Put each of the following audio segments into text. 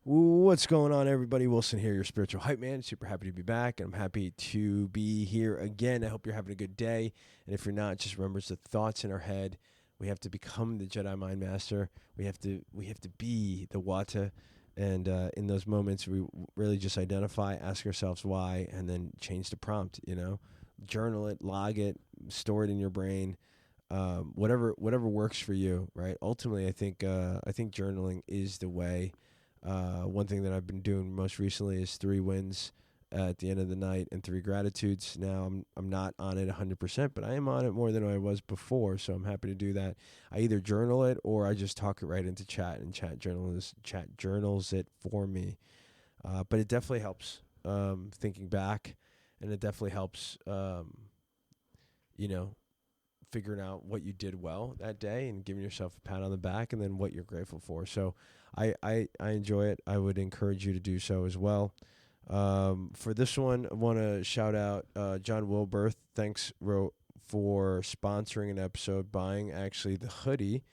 What's going on, everybody? Wilson here, your spiritual hype man. Super happy to be back, and I'm happy to be here again. I hope you're having a good day, and if you're not, just remember it's the thoughts in our head. We have to become the Jedi Mind Master. We have to be the Wata, and in those moments, we really just identify, ask ourselves why, and then change the prompt. Journal it, log it, store it in your brain. Whatever works for you, right? Ultimately, I think journaling is the way. One thing that I've been doing most recently is 3 wins at the end of the night and 3 gratitudes. Now I'm not on it 100%, but I am on it more than I was before, so I'm happy to do that. I either journal it or I just talk it right into chat, and chat journals it for me. But it definitely helps thinking back, and it definitely helps you know figuring out what you did well that day and giving yourself a pat on the back, and then what you're grateful for. So I enjoy it. I would encourage you to do so as well. For this one, I want to shout out John Wilberth. Thanks for sponsoring an episode, buying actually the hoodie.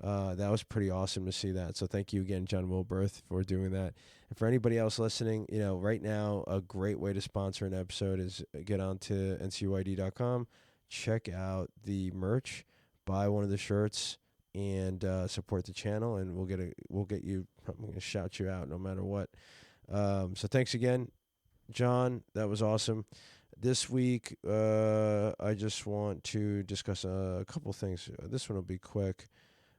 That was pretty awesome to see that. So thank you again, John Wilberth, for doing that. And for anybody else listening, right now, a great way to sponsor an episode is get onto ncyd.com, check out the merch, buy one of the shirts, and support the channel, and we'll get you. I'm gonna shout you out no matter what. So thanks again, John. That was awesome. This week, I just want to discuss a couple things. This one will be quick.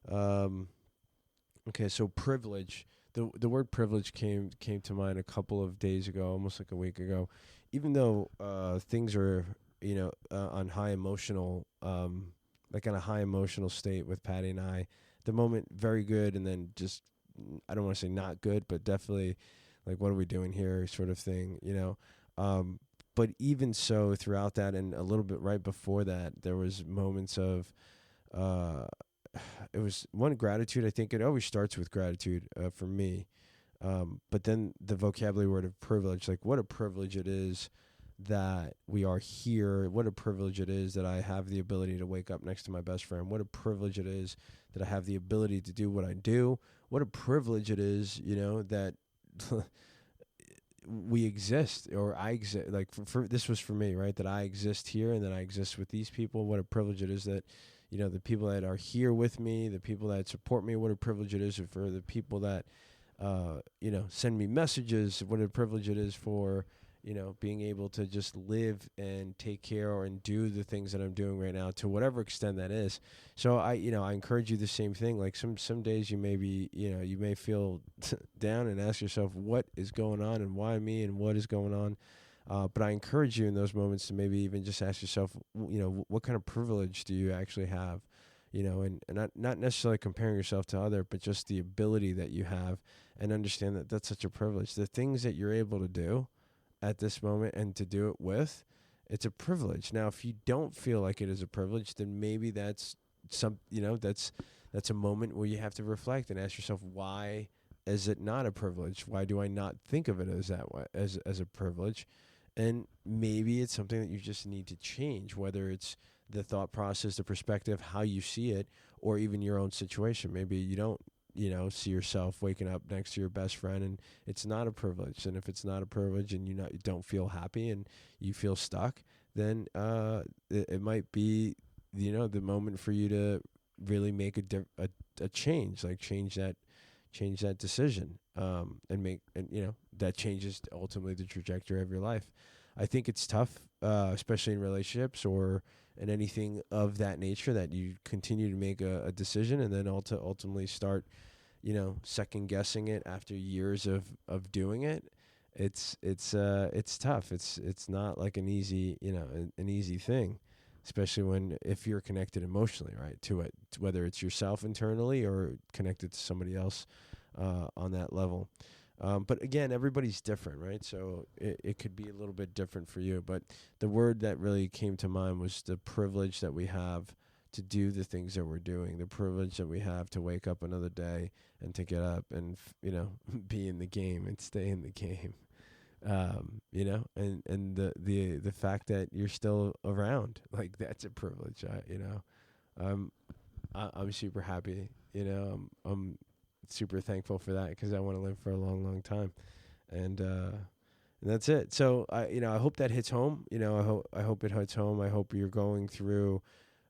Okay, so privilege. The word privilege came to mind a couple of days ago, almost like a week ago. Even though things are on high emotional, like on a high emotional state with Patty and I, at the moment very good, and then just I don't want to say not good, but definitely like what are we doing here, sort of thing. But even so, throughout that and a little bit right before that, there was moments of uh it was one gratitude. I think it always starts with gratitude for me. But then the vocabulary word of privilege, like what a privilege it is that we are here. What a privilege it is that I have the ability to wake up next to my best friend. What a privilege it is that I have the ability to do what I do. What a privilege it is, that we exist, or I exist. Like for this was for me, right? That I exist here and that I exist with these people. What a privilege it is that the people that are here with me, the people that support me. What a privilege it is for the people that send me messages. What a privilege it is for being able to just live and take care and do the things that I'm doing right now, to whatever extent that is. So I encourage you the same thing. Like some days you may be, you may feel down and ask yourself what is going on and why me and what is going on. But I encourage you in those moments to maybe even just ask yourself, what kind of privilege do you actually have? And not necessarily comparing yourself to other, but just the ability that you have, and understand that that's such a privilege. The things that you're able to do at this moment and to do it with, it's a privilege. Now, if you don't feel like it is a privilege, then maybe that's that's a moment where you have to reflect and ask yourself, why is it not a privilege? Why do I not think of it as that way, as a privilege? And maybe it's something that you just need to change, whether it's the thought process, the perspective, how you see it, or even your own situation. Maybe you don't, see yourself waking up next to your best friend and it's not a privilege. And if it's not a privilege and you don't feel happy and you feel stuck, then it might be, the moment for you to really make a change, like change that decision, and that changes ultimately the trajectory of your life. I think it's tough, especially in relationships or in anything of that nature, that you continue to make a decision and then ultimately start, second guessing it after years of doing it. It's tough. It's not like an easy, an easy thing, especially if you're connected emotionally, right, to it, whether it's yourself internally or connected to somebody else on that level. But again, everybody's different, right? So it could be a little bit different for you. But the word that really came to mind was the privilege that we have to do the things that we're doing, the privilege that we have to wake up another day and to get up and, be in the game and stay in the game. And the fact that you're still around, like that's a privilege. I'm super happy. super thankful for that because I want to live for a long, long time. And that's it. So I hope that hits home. I hope it hits home. I hope you're going through,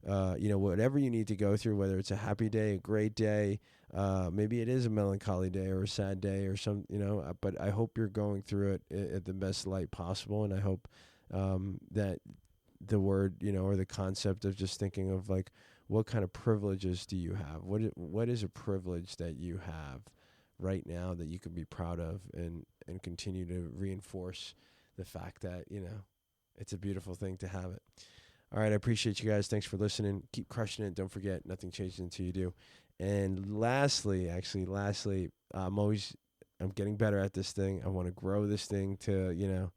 whatever you need to go through, whether it's a happy day, a great day, maybe it is a melancholy day or a sad day or some, but I hope you're going through it at the best light possible. And I hope that the word, or the concept of just thinking of like, what kind of privileges do you have? What is a privilege that you have right now that you can be proud of and continue to reinforce the fact that, it's a beautiful thing to have it. All right. I appreciate you guys. Thanks for listening. Keep crushing it. Don't forget, nothing changes until you do. And lastly, I'm getting better at this thing. I want to grow this thing to,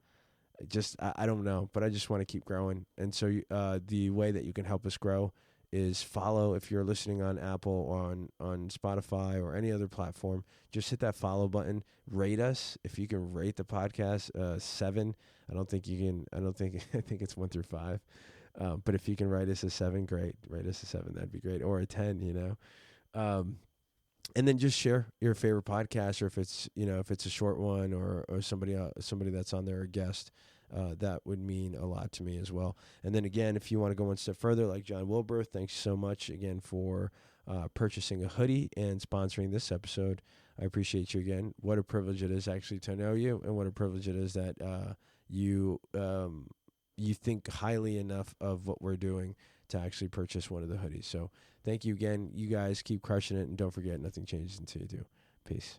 I don't know, but I just want to keep growing. And so the way that you can help us grow is follow. If you're listening on Apple or on Spotify or any other platform, just hit that follow button. Rate us. If you can rate the podcast 7, I think it's 1 through 5. But if you can write us a 7, great. Write us a 7, that'd be great. Or a 10, and then just share your favorite podcast, or if it's a short one or somebody that's on there, a guest, that would mean a lot to me as well. And then again, if you want to go one step further, like John Wilbur, thanks so much again for purchasing a hoodie and sponsoring this episode. I appreciate you again. What a privilege it is actually to know you, and what a privilege it is that you think highly enough of what we're doing to actually purchase one of the hoodies. So thank you again. You guys keep crushing it, and don't forget, nothing changes until you do. Peace.